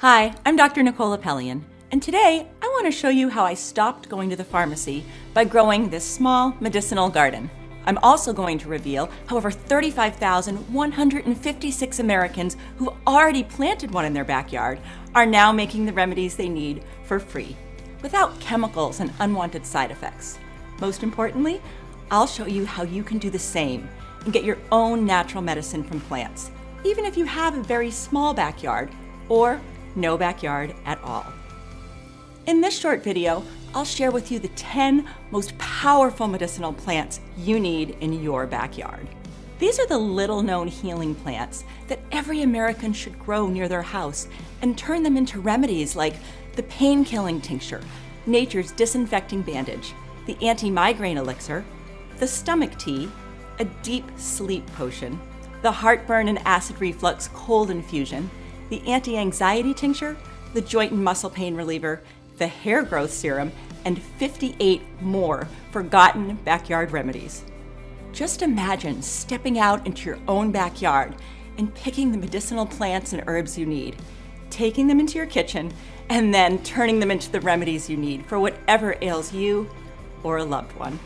Hi, I'm Dr. Nicole Apelian, and today I want to show you how I stopped going to the pharmacy by growing this small medicinal garden. I'm also going to reveal how over 35,156 Americans who've already planted one in their backyard are now making the remedies they need for free, without chemicals and unwanted side effects. Most importantly, I'll show you how you can do the same and get your own natural medicine from plants, even if you have a very small backyard or no backyard at all. In this short video, I'll share with you the 10 most powerful medicinal plants you need in your backyard. These are the little-known healing plants that every American should grow near their house and turn them into remedies like the pain-killing tincture, nature's disinfecting bandage, the anti-migraine elixir, the stomach tea, a deep sleep potion, the heartburn and acid reflux cold infusion, the anti-anxiety tincture, the joint and muscle pain reliever, the hair growth serum, and 58 more forgotten backyard remedies. Just imagine stepping out into your own backyard and picking the medicinal plants and herbs you need, taking them into your kitchen, and then turning them into the remedies you need for whatever ails you or a loved one.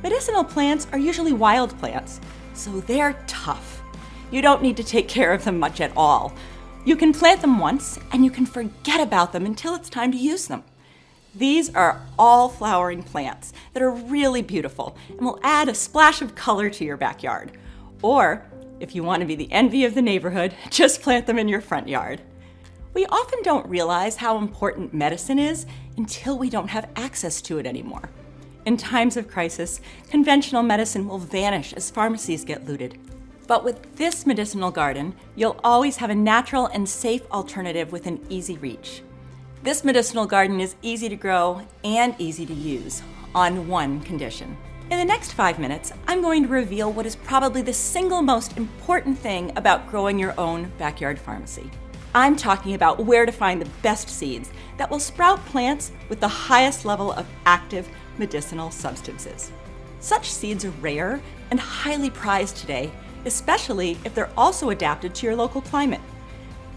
Medicinal plants are usually wild plants, so they're tough. You don't need to take care of them much at all. You can plant them once, and you can forget about them until it's time to use them. These are all flowering plants that are really beautiful and will add a splash of color to your backyard. Or, if you want to be the envy of the neighborhood, just plant them in your front yard. We often don't realize how important medicine is until we don't have access to it anymore. In times of crisis, conventional medicine will vanish as pharmacies get looted. But with this medicinal garden, you'll always have a natural and safe alternative within easy reach. This medicinal garden is easy to grow and easy to use, on one condition. In the next 5 minutes, I'm going to reveal what is probably the single most important thing about growing your own backyard pharmacy. I'm talking about where to find the best seeds that will sprout plants with the highest level of active medicinal substances. Such seeds are rare and highly prized today, especially if they're also adapted to your local climate.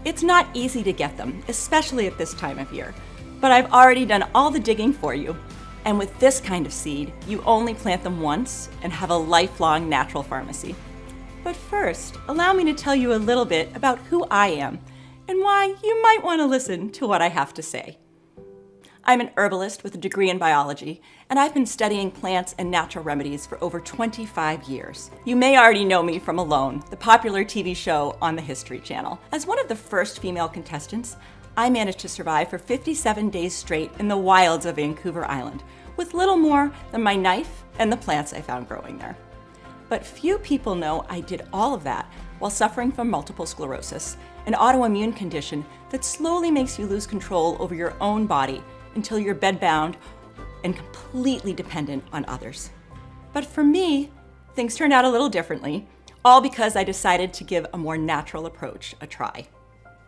It's not easy to get them, especially at this time of year, but I've already done all the digging for you. And with this kind of seed, you only plant them once and have a lifelong natural pharmacy. But first, allow me to tell you a little bit about who I am and why you might want to listen to what I have to say. I'm an herbalist with a degree in biology, and I've been studying plants and natural remedies for over 25 years. You may already know me from Alone, the popular TV show on the History Channel. As one of the first female contestants, I managed to survive for 57 days straight in the wilds of Vancouver Island, with little more than my knife and the plants I found growing there. But few people know I did all of that while suffering from multiple sclerosis, an autoimmune condition that slowly makes you lose control over your own body until you're bedbound and completely dependent on others. But for me, things turned out a little differently, all because I decided to give a more natural approach a try.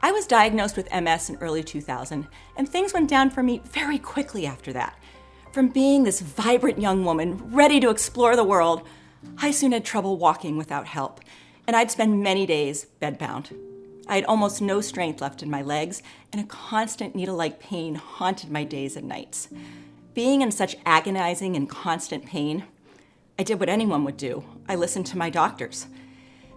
I was diagnosed with MS in early 2000, and things went down for me very quickly after that. From being this vibrant young woman ready to explore the world, I soon had trouble walking without help, and I'd spend many days bedbound. I had almost no strength left in my legs, and a constant needle-like pain haunted my days and nights. Being in such agonizing and constant pain, I did what anyone would do. I listened to my doctors.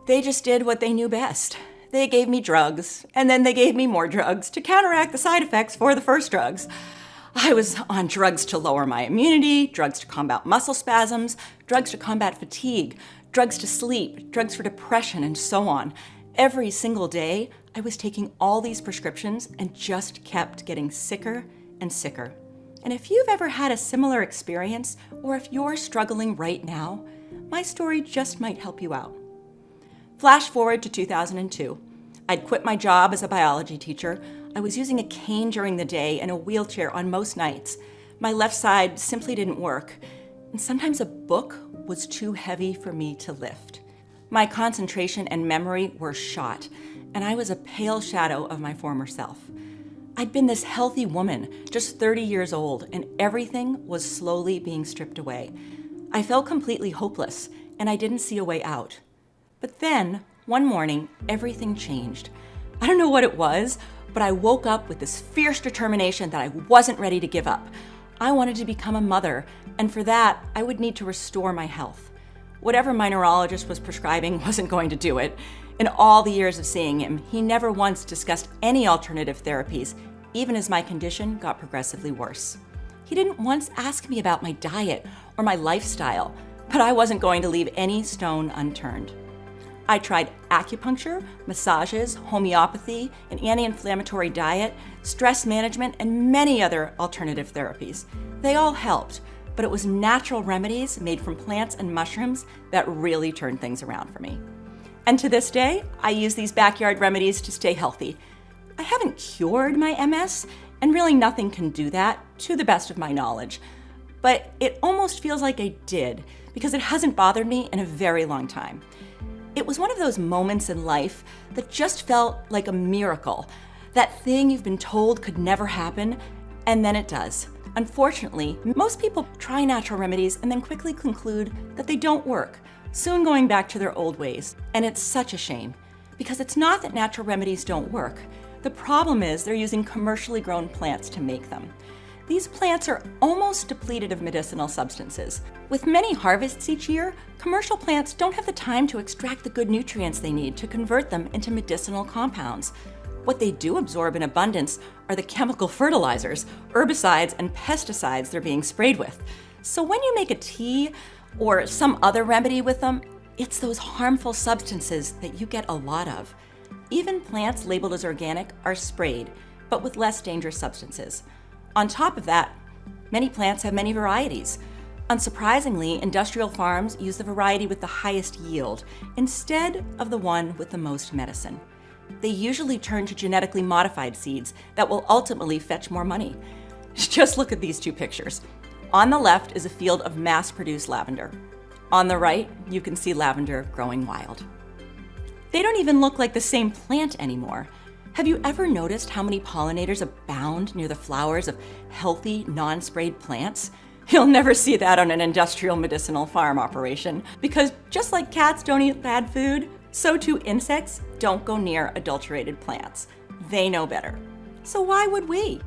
They just did what they knew best. They gave me drugs, and then they gave me more drugs to counteract the side effects for the first drugs. I was on drugs to lower my immunity, drugs to combat muscle spasms, drugs to combat fatigue, drugs to sleep, drugs for depression, and so on. Every single day, I was taking all these prescriptions and just kept getting sicker and sicker. And if you've ever had a similar experience, or if you're struggling right now, my story just might help you out. Flash forward to 2002. I'd quit my job as a biology teacher. I was using a cane during the day and a wheelchair on most nights. My left side simply didn't work, and sometimes a book was too heavy for me to lift. My concentration and memory were shot, and I was a pale shadow of my former self. I'd been this healthy woman, just 30 years old, and everything was slowly being stripped away. I felt completely hopeless, and I didn't see a way out. But then, one morning, everything changed. I don't know what it was, but I woke up with this fierce determination that I wasn't ready to give up. I wanted to become a mother, and for that, I would need to restore my health. Whatever my neurologist was prescribing wasn't going to do it. In all the years of seeing him, he never once discussed any alternative therapies, even as my condition got progressively worse. He didn't once ask me about my diet or my lifestyle, but I wasn't going to leave any stone unturned. I tried acupuncture, massages, homeopathy, an anti-inflammatory diet, stress management, and many other alternative therapies. They all helped, but it was natural remedies made from plants and mushrooms that really turned things around for me. And to this day, I use these backyard remedies to stay healthy. I haven't cured my MS, and really nothing can do that, to the best of my knowledge. But it almost feels like I did, because it hasn't bothered me in a very long time. It was one of those moments in life that just felt like a miracle. That thing you've been told could never happen, and then it does. Unfortunately, most people try natural remedies and then quickly conclude that they don't work, soon going back to their old ways. And it's such a shame, because it's not that natural remedies don't work. The problem is they're using commercially grown plants to make them. These plants are almost depleted of medicinal substances. With many harvests each year, commercial plants don't have the time to extract the good nutrients they need to convert them into medicinal compounds. What they do absorb in abundance are the chemical fertilizers, herbicides, and pesticides they're being sprayed with. So when you make a tea or some other remedy with them, it's those harmful substances that you get a lot of. Even plants labeled as organic are sprayed, but with less dangerous substances. On top of that, many plants have many varieties. Unsurprisingly, industrial farms use the variety with the highest yield instead of the one with the most medicine. They usually turn to genetically modified seeds that will ultimately fetch more money. Just look at these two pictures. On the left is a field of mass-produced lavender. On the right, you can see lavender growing wild. They don't even look like the same plant anymore. Have you ever noticed how many pollinators abound near the flowers of healthy, non-sprayed plants? You'll never see that on an industrial medicinal farm operation, because just like cats don't eat bad food, so too insects don't go near adulterated plants. They know better. So why would we?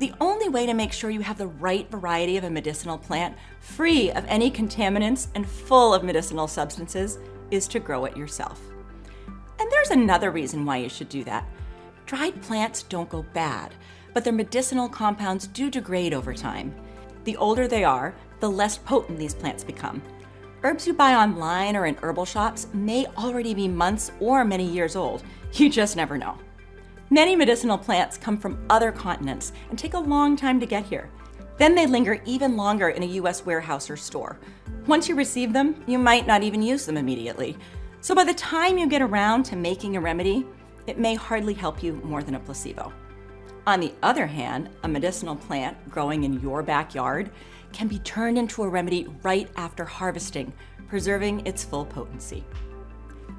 The only way to make sure you have the right variety of a medicinal plant, free of any contaminants and full of medicinal substances, is to grow it yourself. And there's another reason why you should do that. Dried plants don't go bad, but their medicinal compounds do degrade over time. The older they are, the less potent these plants become. Herbs you buy online or in herbal shops may already be months or many years old. You just never know. Many medicinal plants come from other continents and take a long time to get here. Then they linger even longer in a US warehouse or store. Once you receive them, you might not even use them immediately. So by the time you get around to making a remedy, it may hardly help you more than a placebo. On the other hand, a medicinal plant growing in your backyard can be turned into a remedy right after harvesting, preserving its full potency.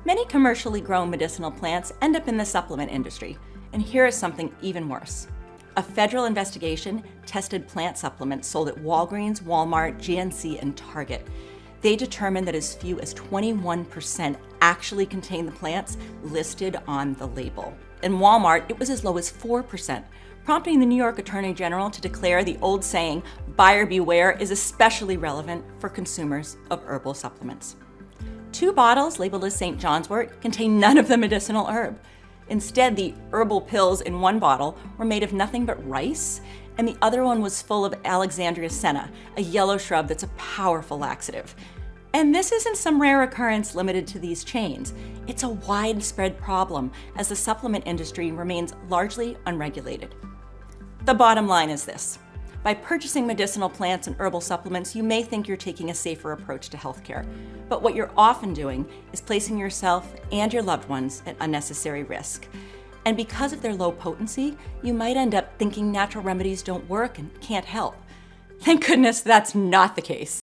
Many commercially grown medicinal plants end up in the supplement industry, and here is something even worse. A federal investigation tested plant supplements sold at Walgreens, Walmart, GNC, and Target. They determined that as few as 21% actually contain the plants listed on the label. In Walmart, it was as low as 4%, prompting the New York Attorney General to declare the old saying, "Buyer beware," is especially relevant for consumers of herbal supplements. 2 bottles labeled as St. John's wort contain none of the medicinal herb. Instead, the herbal pills in one bottle were made of nothing but rice, and the other one was full of Alexandria senna, a yellow shrub that's a powerful laxative. And this isn't some rare occurrence limited to these chains. It's a widespread problem as the supplement industry remains largely unregulated. The bottom line is this. By purchasing medicinal plants and herbal supplements, you may think you're taking a safer approach to healthcare. But what you're often doing is placing yourself and your loved ones at unnecessary risk. And because of their low potency, you might end up thinking natural remedies don't work and can't help. Thank goodness that's not the case.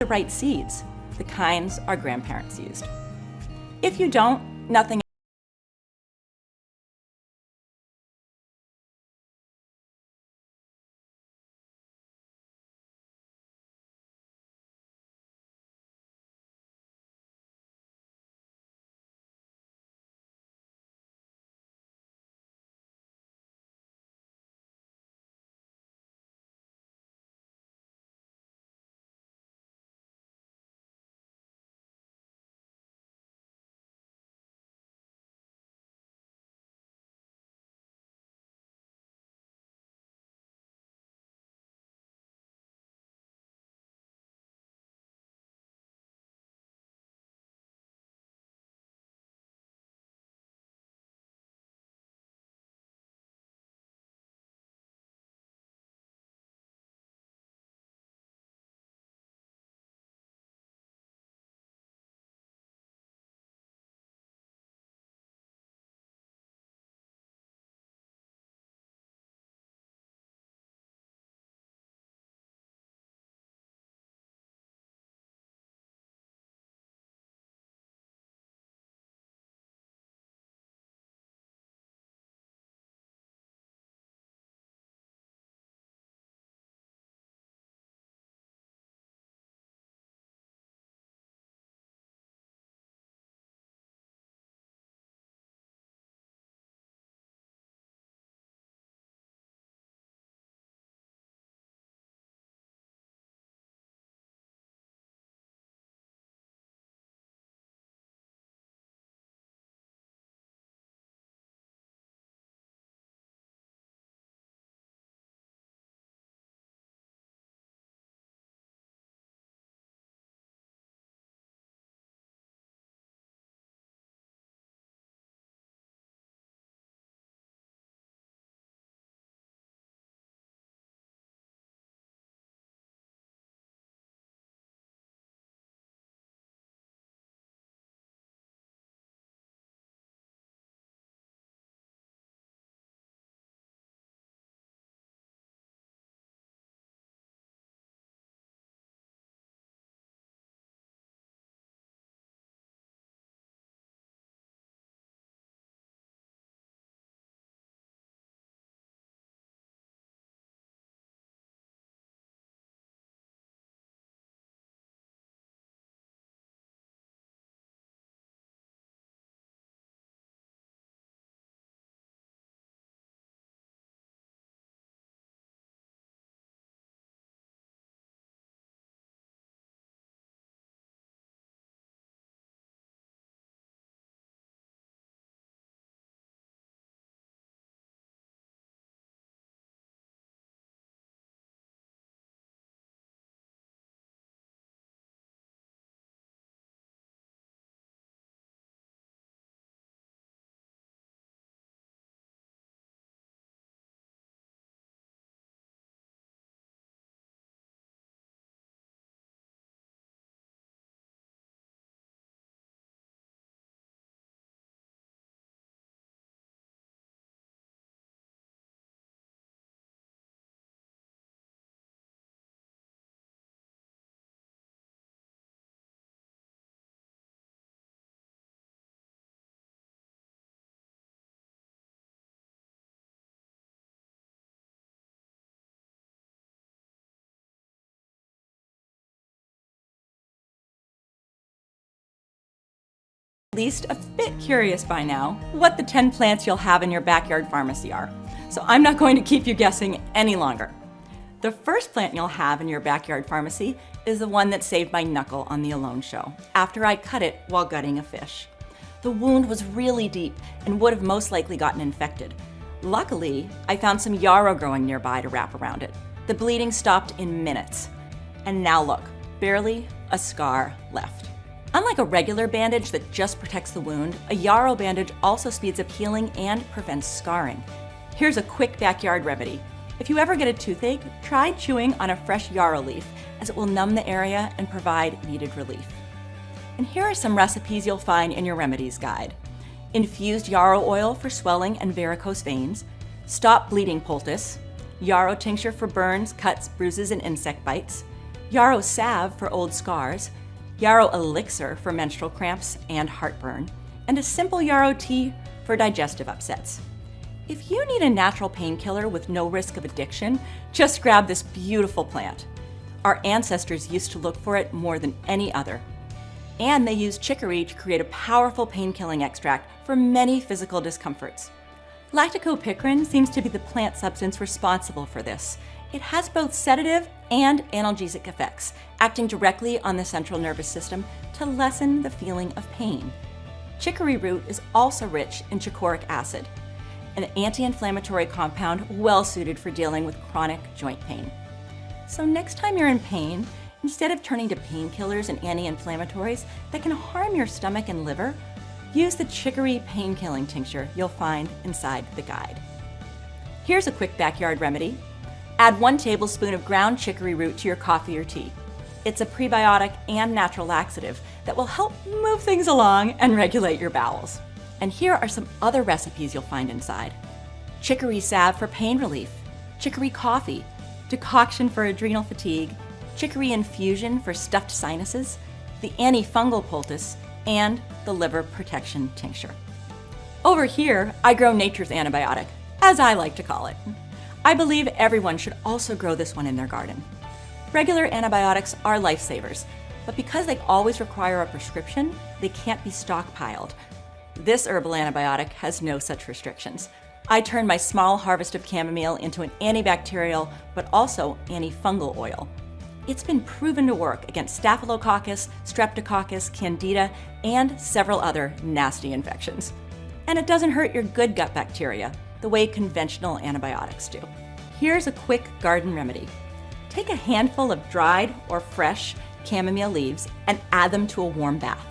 the right seeds, the kinds our grandparents used. If you don't, nothing at least a bit curious by now what the 10 plants you'll have in your backyard pharmacy are. So I'm not going to keep you guessing any longer. The first plant you'll have in your backyard pharmacy is the one that saved my knuckle on the Alone show after I cut it while gutting a fish. The wound was really deep and would have most likely gotten infected. Luckily, I found some yarrow growing nearby to wrap around it. The bleeding stopped in minutes. And now look, barely a scar left. Unlike a regular bandage that just protects the wound, a yarrow bandage also speeds up healing and prevents scarring. Here's a quick backyard remedy. If you ever get a toothache, try chewing on a fresh yarrow leaf, as it will numb the area and provide needed relief. And here are some recipes you'll find in your remedies guide. Infused yarrow oil for swelling and varicose veins, stop bleeding poultice, yarrow tincture for burns, cuts, bruises, and insect bites, yarrow salve for old scars, yarrow elixir for menstrual cramps and heartburn, and a simple yarrow tea for digestive upsets. If you need a natural painkiller with no risk of addiction, just grab this beautiful plant. Our ancestors used to look for it more than any other. And they used chicory to create a powerful pain-killing extract for many physical discomforts. Lactocopicrin seems to be the plant substance responsible for this. It has both sedative and analgesic effects, acting directly on the central nervous system to lessen the feeling of pain. Chicory root is also rich in chicoraic acid, an anti-inflammatory compound well suited for dealing with chronic joint pain. So next time you're in pain, instead of turning to painkillers and anti-inflammatories that can harm your stomach and liver, use the chicory pain-killing tincture you'll find inside the guide. Here's a quick backyard remedy. Add 1 tablespoon of ground chicory root to your coffee or tea. It's a prebiotic and natural laxative that will help move things along and regulate your bowels. And here are some other recipes you'll find inside. Chicory salve for pain relief, chicory coffee, decoction for adrenal fatigue, chicory infusion for stuffed sinuses, the antifungal poultice, and the liver protection tincture. Over here, I grow nature's antibiotic, as I like to call it. I believe everyone should also grow this one in their garden. Regular antibiotics are lifesavers, but because they always require a prescription, they can't be stockpiled. This herbal antibiotic has no such restrictions. I turn my small harvest of chamomile into an antibacterial, but also antifungal oil. It's been proven to work against Staphylococcus, Streptococcus, Candida, and several other nasty infections. And it doesn't hurt your good gut bacteria the way conventional antibiotics do. Here's a quick garden remedy. Take a handful of dried or fresh chamomile leaves and add them to a warm bath.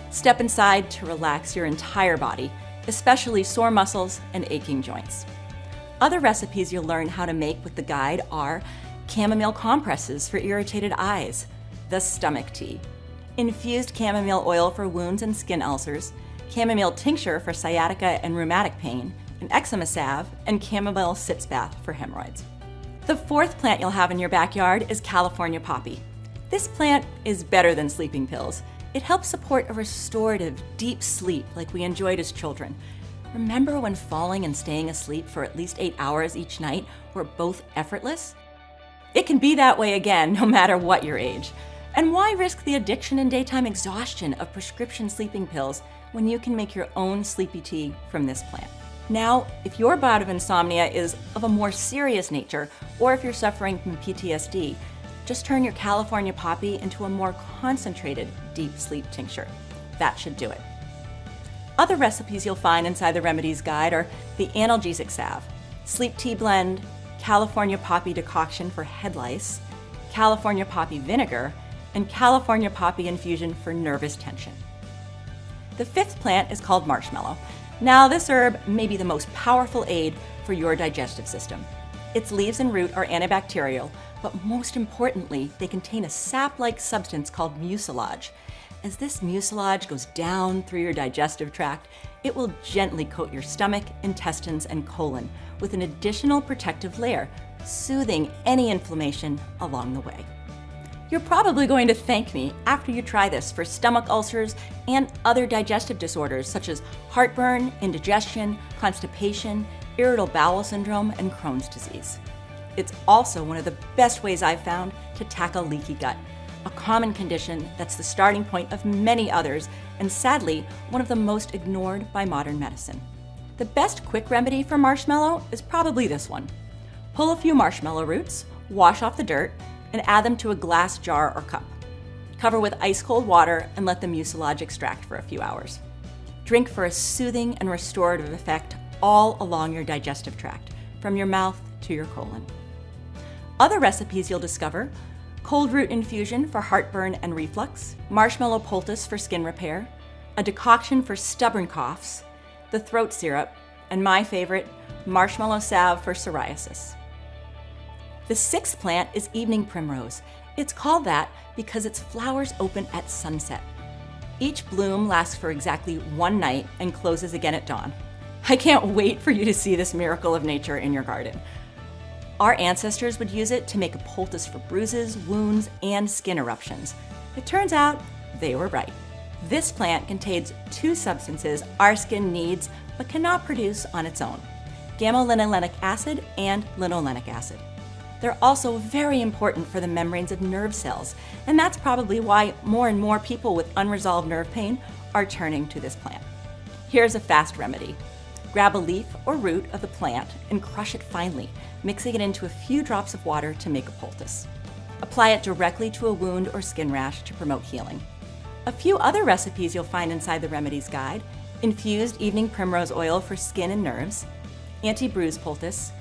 Step inside to relax your entire body, especially sore muscles and aching joints. Other recipes you'll learn how to make with the guide are chamomile compresses for irritated eyes, the stomach tea, infused chamomile oil for wounds and skin ulcers, chamomile tincture for sciatica and rheumatic pain, an eczema salve, and chamomile sitz bath for hemorrhoids. The 4th plant you'll have in your backyard is California poppy. This plant is better than sleeping pills. It helps support a restorative, deep sleep like we enjoyed as children. Remember when falling and staying asleep for at least 8 hours each night were both effortless? It can be that way again, no matter what your age. And why risk the addiction and daytime exhaustion of prescription sleeping pills when you can make your own sleepy tea from this plant? Now, if your bout of insomnia is of a more serious nature, or if you're suffering from PTSD, just turn your California poppy into a more concentrated deep sleep tincture. That should do it. Other recipes you'll find inside the remedies guide are the analgesic salve, sleep tea blend, California poppy decoction for head lice, California poppy vinegar, and California poppy infusion for nervous tension. The 5th plant is called marshmallow. Now, this herb may be the most powerful aid for your digestive system. Its leaves and root are antibacterial, but most importantly, they contain a sap-like substance called mucilage. As this mucilage goes down through your digestive tract, it will gently coat your stomach, intestines, and colon with an additional protective layer, soothing any inflammation along the way. You're probably going to thank me after you try this for stomach ulcers and other digestive disorders such as heartburn, indigestion, constipation, irritable bowel syndrome, and Crohn's disease. It's also one of the best ways I've found to tackle leaky gut, a common condition that's the starting point of many others, and sadly, one of the most ignored by modern medicine. The best quick remedy for marshmallow is probably this one. Pull a few marshmallow roots, wash off the dirt, and add them to a glass jar or cup. Cover with ice cold water and let the mucilage extract for a few hours. Drink for a soothing and restorative effect all along your digestive tract, from your mouth to your colon. Other recipes you'll discover: cold root infusion for heartburn and reflux, marshmallow poultice for skin repair, a decoction for stubborn coughs, the throat syrup, and my favorite, marshmallow salve for psoriasis. The 6th plant is evening primrose. It's called that because its flowers open at sunset. Each bloom lasts for exactly 1 night and closes again at dawn. I can't wait for you to see this miracle of nature in your garden. Our ancestors would use it to make a poultice for bruises, wounds, and skin eruptions. It turns out they were right. This plant contains two substances our skin needs but cannot produce on its own: gamma-linolenic acid and linolenic acid. They're also very important for the membranes of nerve cells, and that's probably why more and more people with unresolved nerve pain are turning to this plant. Here's a fast remedy. Grab a leaf or root of the plant and crush it finely, mixing it into a few drops of water to make a poultice. Apply it directly to a wound or skin rash to promote healing. A few other recipes you'll find inside the Remedies Guide: infused evening primrose oil for skin and nerves, anti-bruise poultice,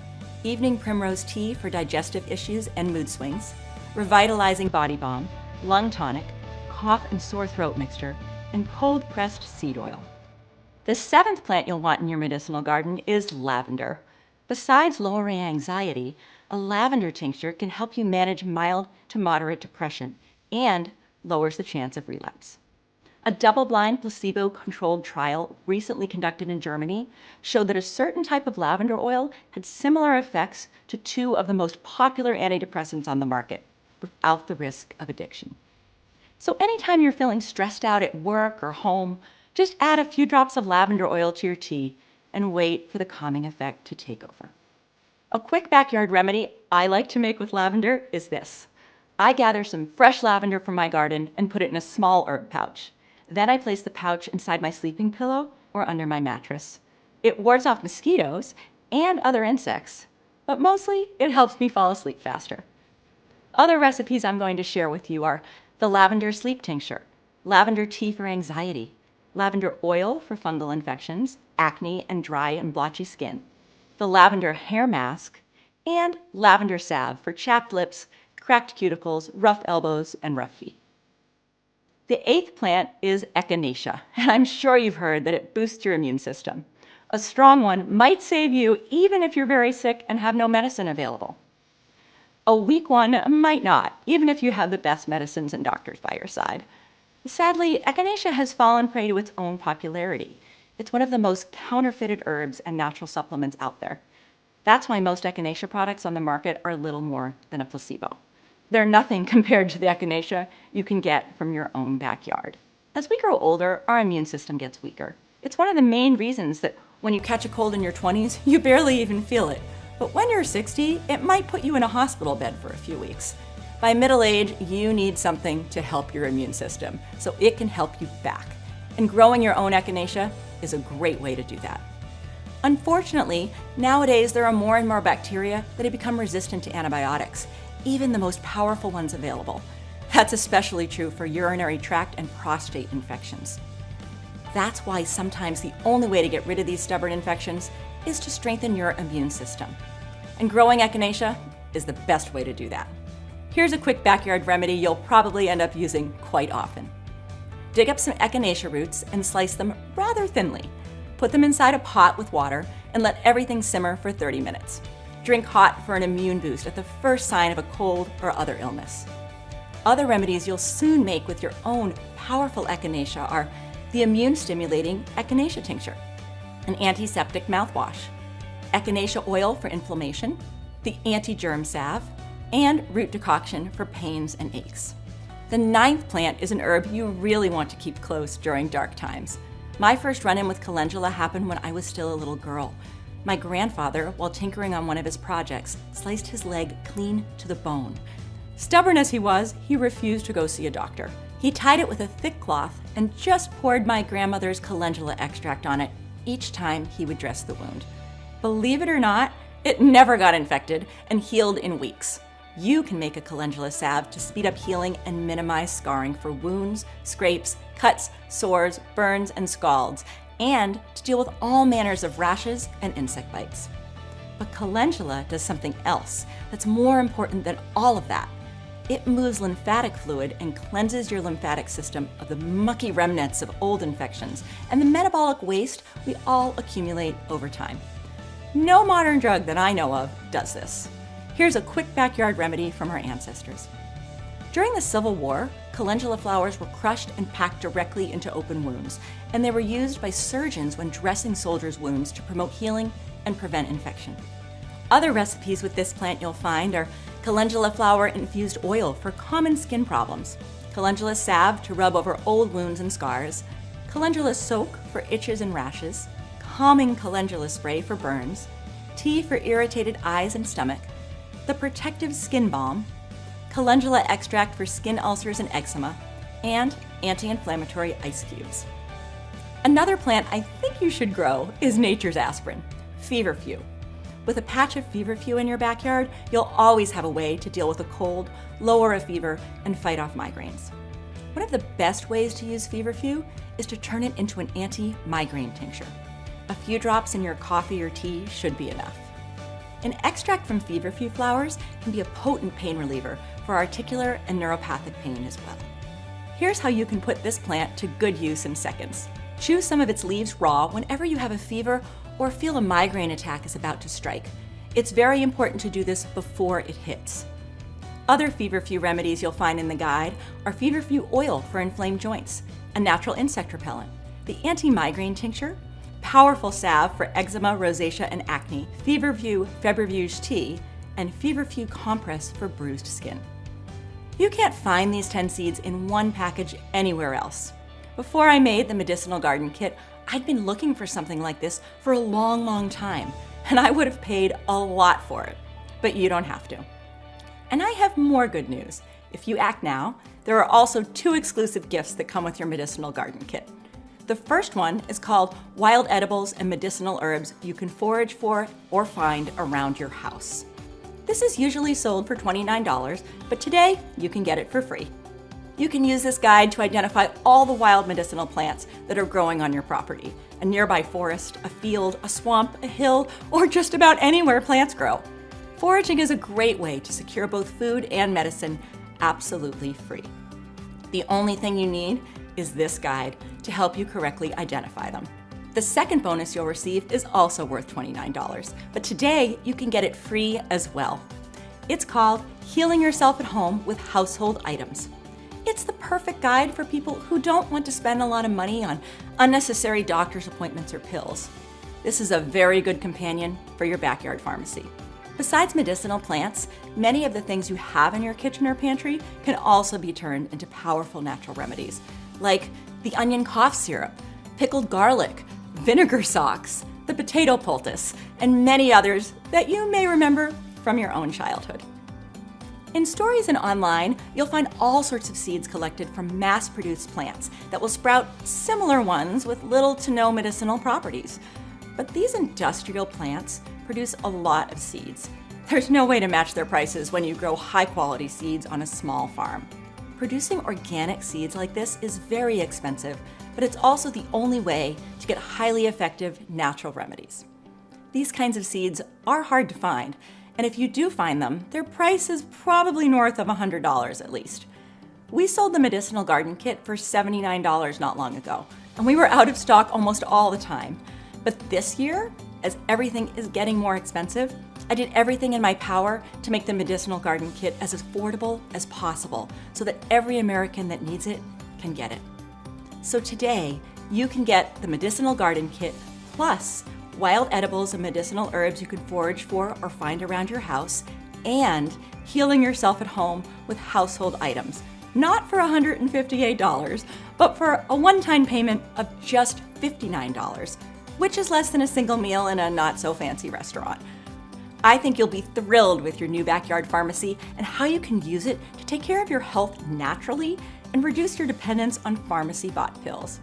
evening primrose tea for digestive issues and mood swings, revitalizing body balm, lung tonic, cough and sore throat mixture, and cold-pressed seed oil. The seventh plant you'll want in your medicinal garden is lavender. Besides lowering anxiety, a lavender tincture can help you manage mild to moderate depression and lowers the chance of relapse. A double-blind, placebo-controlled trial recently conducted in Germany showed that a certain type of lavender oil had similar effects to two of the most popular antidepressants on the market, without the risk of addiction. So anytime you're feeling stressed out at work or home, just add a few drops of lavender oil to your tea and wait for the calming effect to take over. A quick backyard remedy I like to make with lavender is this. I gather some fresh lavender from my garden and put it in a small herb pouch. Then I place the pouch inside my sleeping pillow or under my mattress. It wards off mosquitoes and other insects, but mostly it helps me fall asleep faster. Other recipes I'm going to share with you are the lavender sleep tincture, lavender tea for anxiety, lavender oil for fungal infections, acne, and dry and blotchy skin, the lavender hair mask, and lavender salve for chapped lips, cracked cuticles, rough elbows, and rough feet. The eighth plant is echinacea, and I'm sure you've heard that it boosts your immune system. A strong one might save you even if you're very sick and have no medicine available. A weak one might not, even if you have the best medicines and doctors by your side. Sadly, echinacea has fallen prey to its own popularity. It's one of the most counterfeited herbs and natural supplements out there. That's why most echinacea products on the market are little more than a placebo. They're nothing compared to the echinacea you can get from your own backyard. As we grow older, our immune system gets weaker. It's one of the main reasons that when you catch a cold in your 20s, you barely even feel it. But when you're 60, it might put you in a hospital bed for a few weeks. By middle age, you need something to help your immune system, so it can help you back. And growing your own echinacea is a great way to do that. Unfortunately, nowadays there are more and more bacteria that have become resistant to antibiotics, even the most powerful ones available. That's especially true for urinary tract and prostate infections. That's why sometimes the only way to get rid of these stubborn infections is to strengthen your immune system. And growing echinacea is the best way to do that. Here's a quick backyard remedy you'll probably end up using quite often. Dig up some echinacea roots and slice them rather thinly. Put them inside a pot with water and let everything simmer for 30 minutes. Drink hot for an immune boost at the first sign of a cold or other illness. Other remedies you'll soon make with your own powerful echinacea are the immune-stimulating echinacea tincture, an antiseptic mouthwash, echinacea oil for inflammation, the anti-germ salve, and root decoction for pains and aches. The ninth plant is an herb you really want to keep close during dark times. My first run-in with calendula happened when I was still a little girl. My grandfather, while tinkering on one of his projects, sliced his leg clean to the bone. Stubborn as he was, he refused to go see a doctor. He tied it with a thick cloth and just poured my grandmother's calendula extract on it each time he would dress the wound. Believe it or not, it never got infected and healed in weeks. You can make a calendula salve to speed up healing and minimize scarring for wounds, scrapes, cuts, sores, burns, and scalds, and to deal with all manners of rashes and insect bites. But calendula does something else that's more important than all of that. It moves lymphatic fluid and cleanses your lymphatic system of the mucky remnants of old infections and the metabolic waste we all accumulate over time. No modern drug that I know of does this. Here's a quick backyard remedy from our ancestors. During the Civil War, calendula flowers were crushed and packed directly into open wounds, and they were used by surgeons when dressing soldiers' wounds to promote healing and prevent infection. Other recipes with this plant you'll find are calendula flower infused oil for common skin problems, calendula salve to rub over old wounds and scars, calendula soak for itches and rashes, calming calendula spray for burns, tea for irritated eyes and stomach, the protective skin balm, calendula extract for skin ulcers and eczema, and anti-inflammatory ice cubes. Another plant I think you should grow is nature's aspirin, feverfew. With a patch of feverfew in your backyard, you'll always have a way to deal with a cold, lower a fever, and fight off migraines. One of the best ways to use feverfew is to turn it into an anti-migraine tincture. A few drops in your coffee or tea should be enough. An extract from feverfew flowers can be a potent pain reliever for articular and neuropathic pain as well. Here's how you can put this plant to good use in seconds. Chew some of its leaves raw whenever you have a fever or feel a migraine attack is about to strike. It's very important to do this before it hits. Other feverfew remedies you'll find in the guide are feverfew oil for inflamed joints, a natural insect repellent, the anti-migraine tincture, powerful salve for eczema, rosacea, and acne, feverfew febrifuge tea, and feverfew compress for bruised skin. You can't find these 10 seeds in one package anywhere else. Before I made the Medicinal Garden Kit, I'd been looking for something like this for a long time, and I would have paid a lot for it. But you don't have to. And I have more good news. If you act now, there are also 2 exclusive gifts that come with your Medicinal Garden Kit. The first one is called Wild Edibles and Medicinal Herbs You Can Forage for or Find Around Your House. This is usually sold for $29, but today you can get it for free. You can use this guide to identify all the wild medicinal plants that are growing on your property, a nearby forest, a field, a swamp, a hill, or just about anywhere plants grow. Foraging is a great way to secure both food and medicine absolutely free. The only thing you need is this guide to help you correctly identify them. The second bonus you'll receive is also worth $29, but today you can get it free as well. It's called Healing Yourself at Home with Household Items. It's the perfect guide for people who don't want to spend a lot of money on unnecessary doctor's appointments or pills. This is a very good companion for your backyard pharmacy. Besides medicinal plants, many of the things you have in your kitchen or pantry can also be turned into powerful natural remedies, like the onion cough syrup, pickled garlic, vinegar socks, the potato poultice, and many others that you may remember from your own childhood. In stories and online, you'll find all sorts of seeds collected from mass-produced plants that will sprout similar ones with little to no medicinal properties. But these industrial plants produce a lot of seeds. There's no way to match their prices when you grow high-quality seeds on a small farm. Producing organic seeds like this is very expensive, but it's also the only way to get highly effective natural remedies. These kinds of seeds are hard to find, and if you do find them, their price is probably north of $100 at least. We sold the Medicinal Garden Kit for $79 not long ago, and we were out of stock almost all the time. But this year, as everything is getting more expensive, I did everything in my power to make the Medicinal Garden Kit as affordable as possible so that every American that needs it can get it. So today, you can get the Medicinal Garden Kit plus wild edibles and medicinal herbs you can forage for or find around your house, and Healing Yourself at Home with Household Items. Not for $158, but for a one-time payment of just $59, which is less than a single meal in a not-so-fancy restaurant. I think you'll be thrilled with your new backyard pharmacy and how you can use it to take care of your health naturally and reduce your dependence on pharmacy-bought pills.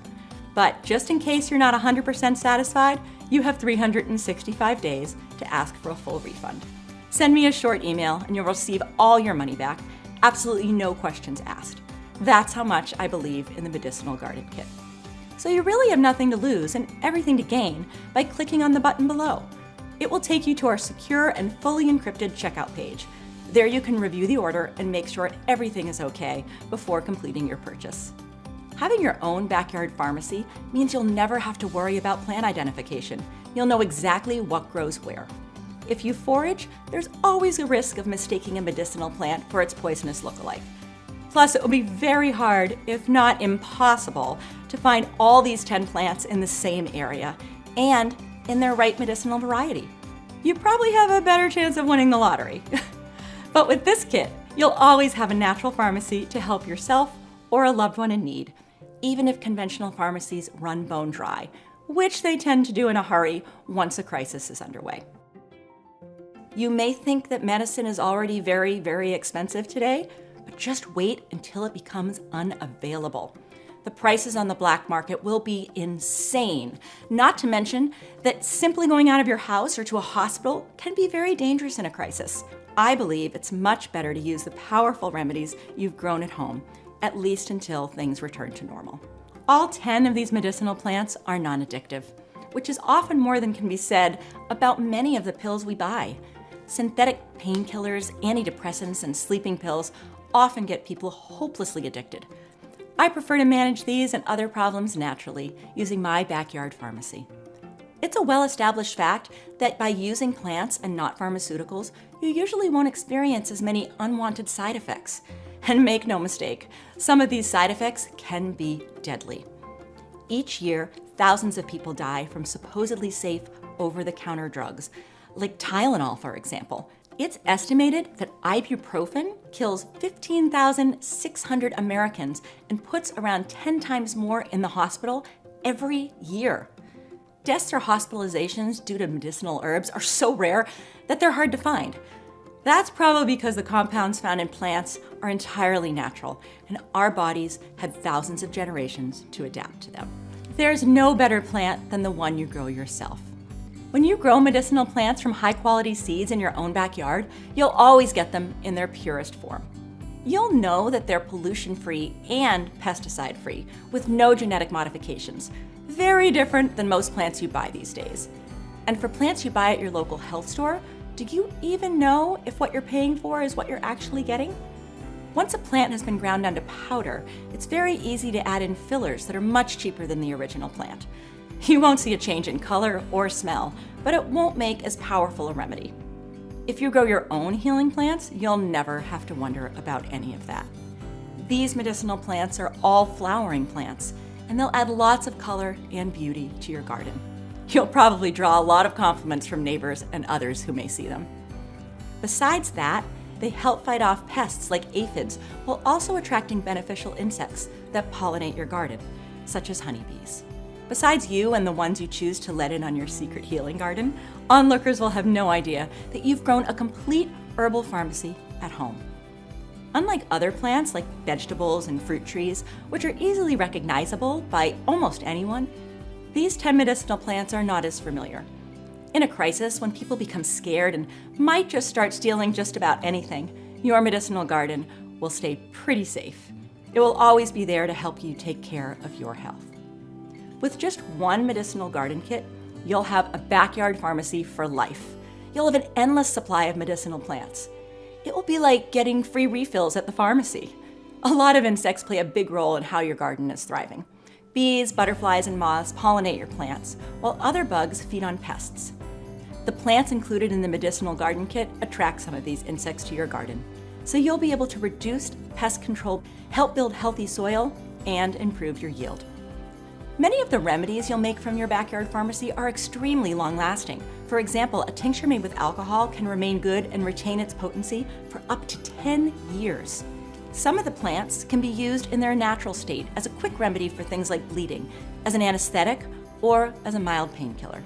But just in case you're not 100% satisfied, you have 365 days to ask for a full refund. Send me a short email and you'll receive all your money back, absolutely no questions asked. That's how much I believe in the Medicinal Garden Kit. So you really have nothing to lose and everything to gain by clicking on the button below. It will take you to our secure and fully encrypted checkout page. There you can review the order and make sure everything is okay before completing your purchase. Having your own backyard pharmacy means you'll never have to worry about plant identification. You'll know exactly what grows where. If you forage, there's always a risk of mistaking a medicinal plant for its poisonous lookalike. Plus, it will be very hard, if not impossible, to find all these 10 plants in the same area and in their right medicinal variety. you probably have a better chance of winning the lottery. But with this kit, you'll always have a natural pharmacy to help yourself or a loved one in need, even if conventional pharmacies run bone dry, which they tend to do in a hurry once a crisis is underway. You may think that medicine is already very, very expensive today, but just wait until it becomes unavailable. The prices on the black market will be insane. Not to mention that simply going out of your house or to a hospital can be very dangerous in a crisis. I believe it's much better to use the powerful remedies you've grown at home, at least until things return to normal. All 10 of these medicinal plants are non-addictive, which is often more than can be said about many of the pills we buy. Synthetic painkillers, antidepressants, and sleeping pills often get people hopelessly addicted. I prefer to manage these and other problems naturally using my backyard pharmacy. It's a well-established fact that by using plants and not pharmaceuticals, you usually won't experience as many unwanted side effects. And make no mistake, some of these side effects can be deadly. Each year, thousands of people die from supposedly safe over-the-counter drugs, like Tylenol, for example. It's estimated that ibuprofen kills 15,600 Americans and puts around 10 times more in the hospital every year. Deaths or hospitalizations due to medicinal herbs are so rare that they're hard to find. That's probably because the compounds found in plants are entirely natural, and our bodies had thousands of generations to adapt to them. There's no better plant than the one you grow yourself. When you grow medicinal plants from high-quality seeds in your own backyard, you'll always get them in their purest form. You'll know that they're pollution-free and pesticide-free, with no genetic modifications. Very different than most plants you buy these days. And for plants you buy at your local health store, do you even know if what you're paying for is what you're actually getting? Once a plant has been ground down to powder, it's very easy to add in fillers that are much cheaper than the original plant. You won't see a change in color or smell, but it won't make as powerful a remedy. If you grow your own healing plants, you'll never have to wonder about any of that. These medicinal plants are all flowering plants, and they'll add lots of color and beauty to your garden. You'll probably draw a lot of compliments from neighbors and others who may see them. Besides that, they help fight off pests like aphids while also attracting beneficial insects that pollinate your garden, such as honeybees. Besides you and the ones you choose to let in on your secret healing garden, onlookers will have no idea that you've grown a complete herbal pharmacy at home. Unlike other plants like vegetables and fruit trees, which are easily recognizable by almost anyone, these 10 medicinal plants are not as familiar. In a crisis, when people become scared and might just start stealing just about anything, your medicinal garden will stay pretty safe. It will always be there to help you take care of your health. With just one medicinal garden kit, you'll have a backyard pharmacy for life. You'll have an endless supply of medicinal plants. It will be like getting free refills at the pharmacy. A lot of insects play a big role in how your garden is thriving. Bees, butterflies, and moths pollinate your plants, while other bugs feed on pests. The plants included in the medicinal garden kit attract some of these insects to your garden, so you'll be able to reduce pest control, help build healthy soil, and improve your yield. Many of the remedies you'll make from your backyard pharmacy are extremely long-lasting. For example, a tincture made with alcohol can remain good and retain its potency for up to 10 years. Some of the plants can be used in their natural state as a quick remedy for things like bleeding, as an anesthetic, or as a mild painkiller.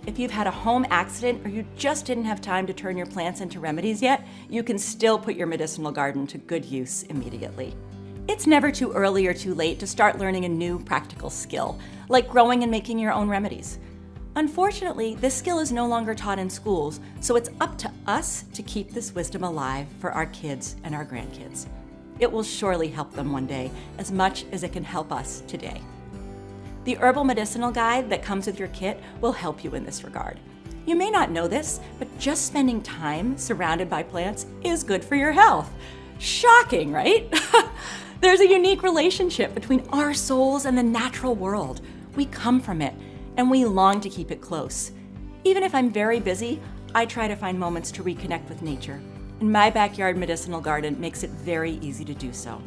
If you've had a home accident or you just didn't have time to turn your plants into remedies yet, you can still put your medicinal garden to good use immediately. It's never too early or too late to start learning a new practical skill, like growing and making your own remedies. Unfortunately, this skill is no longer taught in schools, so it's up to us to keep this wisdom alive for our kids and our grandkids. It will surely help them one day as much as it can help us today. The Herbal Medicinal Guide that comes with your kit will help you in this regard. You may not know this, but just spending time surrounded by plants is good for your health. Shocking, right? There's a unique relationship between our souls and the natural world. We come from it, and we long to keep it close. Even if I'm very busy, I try to find moments to reconnect with nature, and my backyard medicinal garden makes it very easy to do so.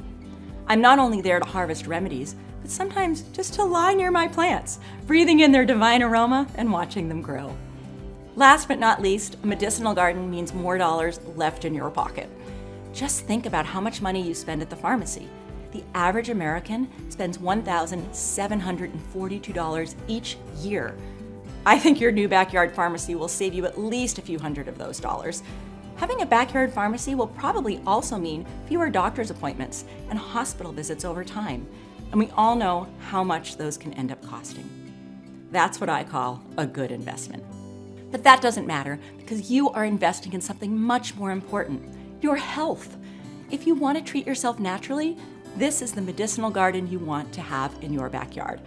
I'm not only there to harvest remedies, but sometimes just to lie near my plants, breathing in their divine aroma and watching them grow. Last but not least, a medicinal garden means more dollars left in your pocket. Just think about how much money you spend at the pharmacy. The average American spends $1,742 each year. I think your new backyard pharmacy will save you at least a few hundred of those dollars. Having a backyard pharmacy will probably also mean fewer doctor's appointments and hospital visits over time, and we all know how much those can end up costing. That's what I call a good investment. But that doesn't matter because you are investing in something much more important, your health. If you want to treat yourself naturally, this is the medicinal garden you want to have in your backyard.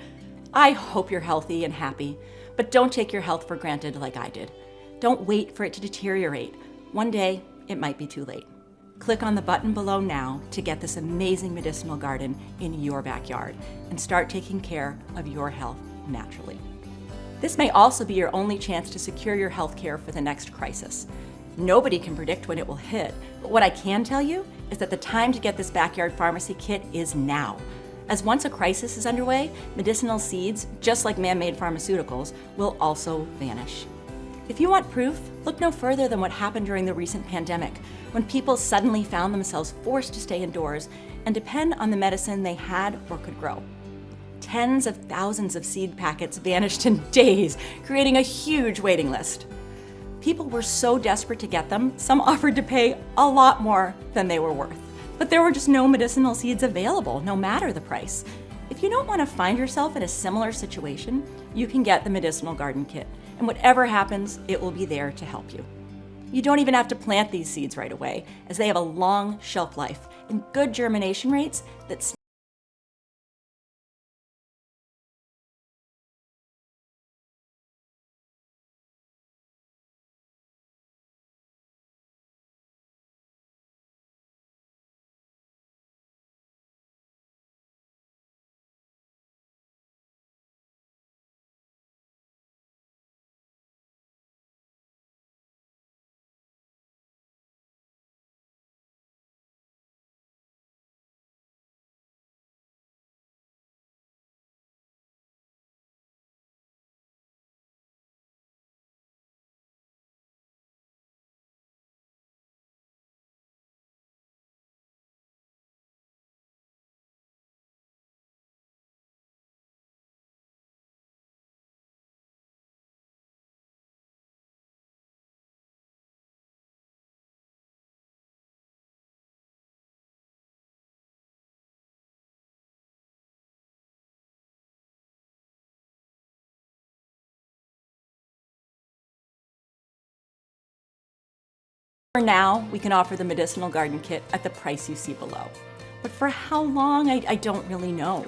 I hope you're healthy and happy, but don't take your health for granted like I did. Don't wait for it to deteriorate. One day, it might be too late. Click on the button below now to get this amazing medicinal garden in your backyard and start taking care of your health naturally. This may also be your only chance to secure your health care for the next crisis. Nobody can predict when it will hit, but what I can tell you is that the time to get this backyard pharmacy kit is now. As once a crisis is underway, medicinal seeds, just like man-made pharmaceuticals, will also vanish. If you want proof, look no further than what happened during the recent pandemic, when people suddenly found themselves forced to stay indoors and depend on the medicine they had or could grow. Tens of thousands of seed packets vanished in days, creating a huge waiting list. People were so desperate to get them, some offered to pay a lot more than they were worth. But there were just no medicinal seeds available, no matter the price. If you don't want to find yourself in a similar situation, you can get the Medicinal Garden Kit, and whatever happens, it will be there to help you. You don't even have to plant these seeds right away, as they have a long shelf life and good germination rates that For now, we can offer the Medicinal Garden Kit at the price you see below. But for how long, I don't really know.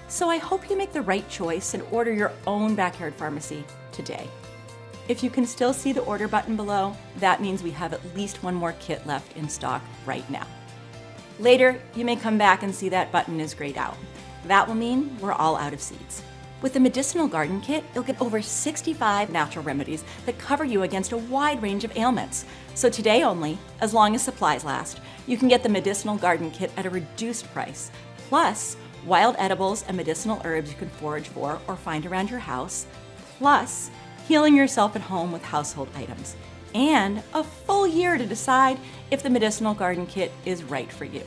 So I hope you make the right choice and order your own backyard pharmacy today. If you can still see the order button below, that means we have at least one more kit left in stock right now. Later, you may come back and see that button is grayed out. That will mean we're all out of seeds. With the Medicinal Garden Kit, you'll get over 65 natural remedies that cover you against a wide range of ailments. So today only, as long as supplies last, you can get the Medicinal Garden Kit at a reduced price, plus wild edibles and medicinal herbs you can forage for or find around your house, plus healing yourself at home with household items, and a full year to decide if the Medicinal Garden Kit is right for you.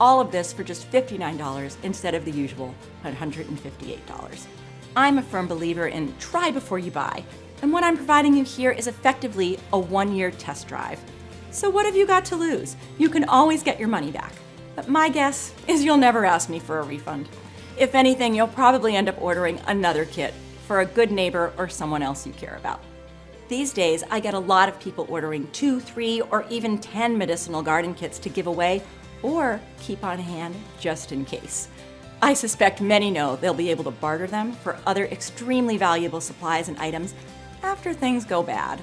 All of this for just $59 instead of the usual $158. I'm a firm believer in try before you buy, and what I'm providing you here is effectively a one-year test drive. So what have you got to lose? You can always get your money back. But my guess is you'll never ask me for a refund. If anything, you'll probably end up ordering another kit for a good neighbor or someone else you care about. These days, I get a lot of people ordering 2, 3, or even 10 medicinal garden kits to give away or keep on hand just in case. I suspect many know they'll be able to barter them for other extremely valuable supplies and items after things go bad.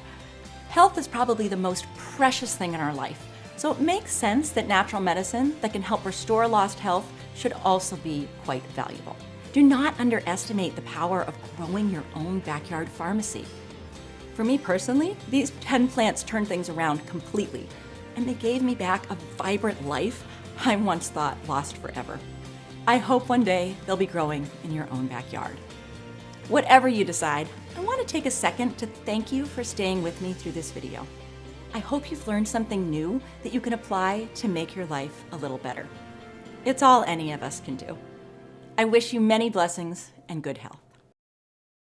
Health is probably the most precious thing in our life, so it makes sense that natural medicine that can help restore lost health should also be quite valuable. Do not underestimate the power of growing your own backyard pharmacy. For me personally, these 10 plants turned things around completely, and they gave me back a vibrant life I once thought lost forever. I hope one day they'll be growing in your own backyard. Whatever you decide, I want to take a second to thank you for staying with me through this video. I hope you've learned something new that you can apply to make your life a little better. It's all any of us can do. I wish you many blessings and good health.